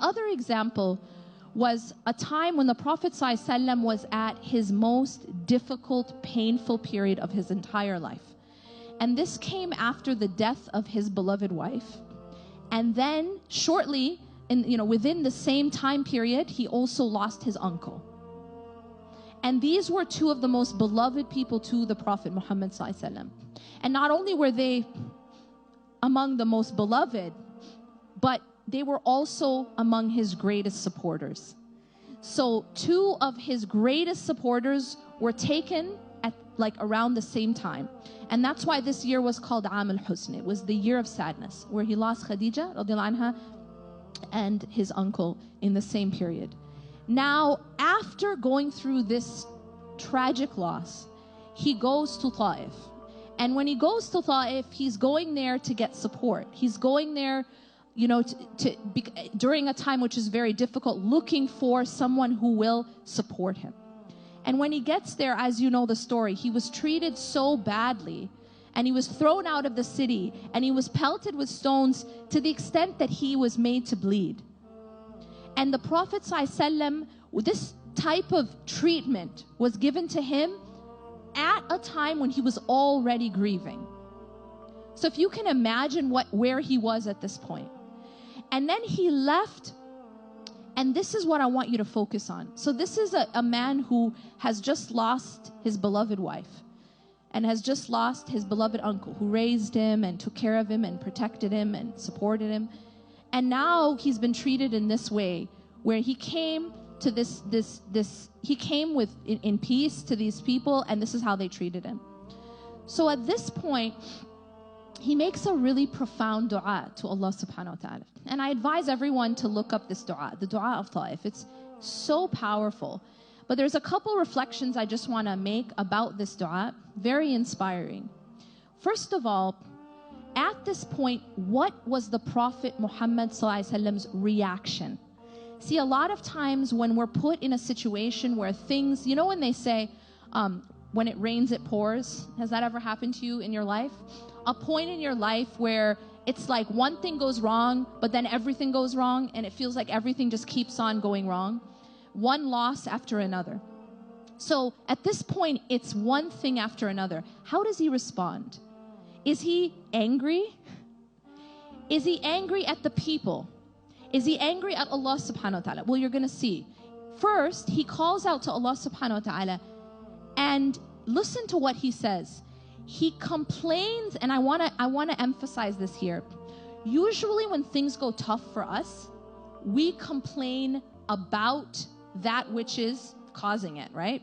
Other example was a time when the Prophet ﷺ was at his most difficult, painful period of his entire life. And this came after the death of his beloved wife. And then shortly, within the same time period, he also lost his uncle. And these were two of the most beloved people to the Prophet Muhammad ﷺ. And not only were they among the most beloved, but they were also among his greatest supporters. So two of his greatest supporters were taken at around the same time. And that's why this year was called Aam al-Husn. It was the year of sadness, where he lost Khadija radiallahu anha and his uncle in the same period. Now, after going through this tragic loss, he goes to Ta'if. And when he goes to Ta'if, he's going there to get support. He's going there during a time which is very difficult, looking for someone who will support him. And when he gets there, as you know the story, he was treated so badly, and he was thrown out of the city, and he was pelted with stones to the extent that he was made to bleed. And the Prophet ﷺ, this type of treatment was given to him at a time when he was already grieving. So if you can imagine where he was at this point. And then he left, and this is what I want you to focus on. So this is a man who has just lost his beloved wife, and has just lost his beloved uncle, who raised him and took care of him and protected him and supported him. And now he's been treated in this way, where he came to he came in peace to these people, and this is how they treated him. So at this point, he makes a really profound dua to Allah subhanahu wa ta'ala. And I advise everyone to look up this dua, the dua of Ta'if. It's so powerful. But there's a couple reflections I just want to make about this dua, very inspiring. First of all, at this point, what was the Prophet Muhammad sallallahu alaihi wasallam's reaction? See, a lot of times when we're put in a situation where things, when they say, when it rains, it pours. Has that ever happened to you in your life? A point in your life where it's like one thing goes wrong, but then everything goes wrong, and it feels like everything just keeps on going wrong. One loss after another. So at this point, it's one thing after another. How does he respond? Is he angry? Is he angry at the people? Is he angry at Allah subhanahu wa ta'ala? Well, you're going to see. First, he calls out to Allah subhanahu wa ta'ala, and listen to what he says. He complains, and I want to emphasize this here. Usually when things go tough for us, we complain about that which is causing it, right?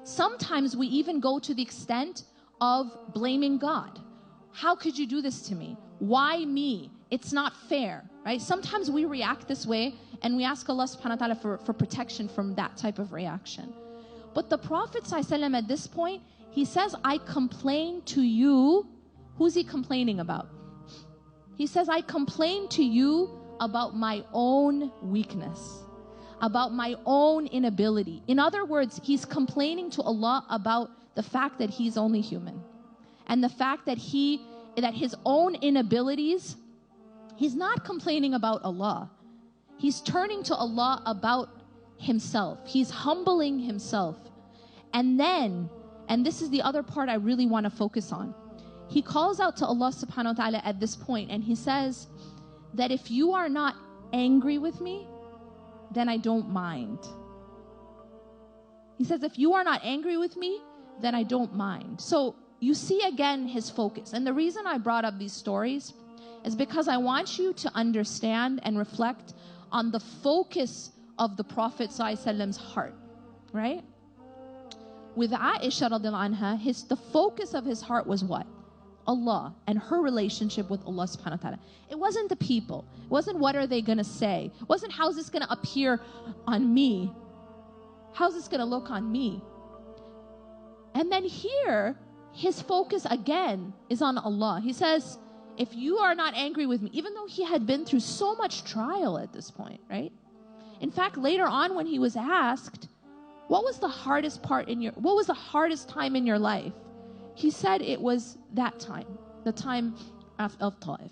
Sometimes we even go to the extent of blaming God. How could you do this to me? Why me? It's not fair, right? Sometimes we react this way, and we ask Allah subhanahu wa ta'ala for protection from that type of reaction. But the Prophet ﷺ at this point, he says, I complain to you. Who's he complaining about? He says, I complain to you about my own weakness, about my own inability. In other words, he's complaining to Allah about the fact that he's only human, and the fact that his own inabilities. He's not complaining about Allah. He's turning to Allah about himself. He's humbling himself. And then, and this is the other part I really want to focus on, he calls out to Allah subhanahu wa ta'ala at this point, and he says that if you are not angry with me, then I don't mind. He says, if you are not angry with me, then I don't mind. So you see again his focus. And the reason I brought up these stories is because I want you to understand and reflect on the focus of the Prophet ﷺ's heart, right? With Aisha radiallahu anha, the focus of his heart was what? Allah and her relationship with Allah subhanahu wa ta'ala. It wasn't the people. It wasn't what are they going to say. It wasn't how's this going to appear on me. How's this going to look on me? And then here, his focus again is on Allah. He says, if you are not angry with me, even though he had been through so much trial at this point, right? In fact, later on when he was asked, what was the hardest time in your life? He said it was that time, the time of Ta'if.